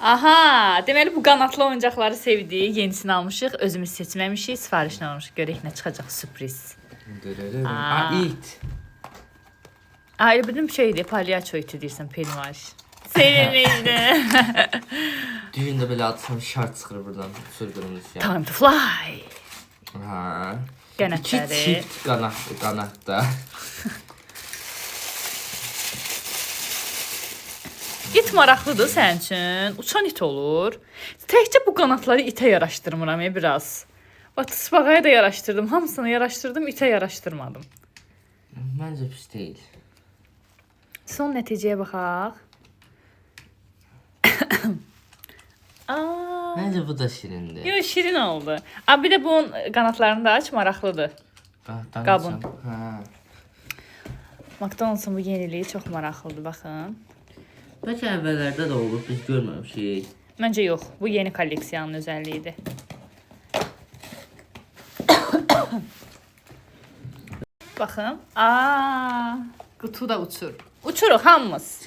Aha, deməli bu qanatlı oyuncaqları sevdik. Yenisini almışıq, özümüz seçməmişik, sifarişlə almışıq. Görək nə çıxacaq, sürpriz. İt. Ayrı bir şeydir, palyaço iti deyirsən, Pennywise. Sevimliydi. Düyündə belə atsam şart çıxır buradan. Sürgünümüz ya. Time to fly. Ha. Qanatları. İki çift qanatda. İt maraqlıdır sənin üçün. Uçan it olur. Təkcə bu qanatları itə yaraşdırmıram biraz. Batıspağaya da yaraşdırdım. Hamısını yaraşdırdım, itə yaraşdırmadım. Məncə pis deyil. Son nəticəyə baxaq. Aa, Məncə bu da şirindir. yo, şirin oldu. Bir də bunun qanatlarını da aç, maraqlıdır. Qabın. Ha. McDonald's-un bu yeniliyi çox maraqlıdır, baxın. Bəlkə əvvəllərdə də olur, biz görməmişik. Məncə yox, bu yeni kolleksiyanın özəlliyidir. Baxın. Qutu da uçur. Uçuruq hamımız.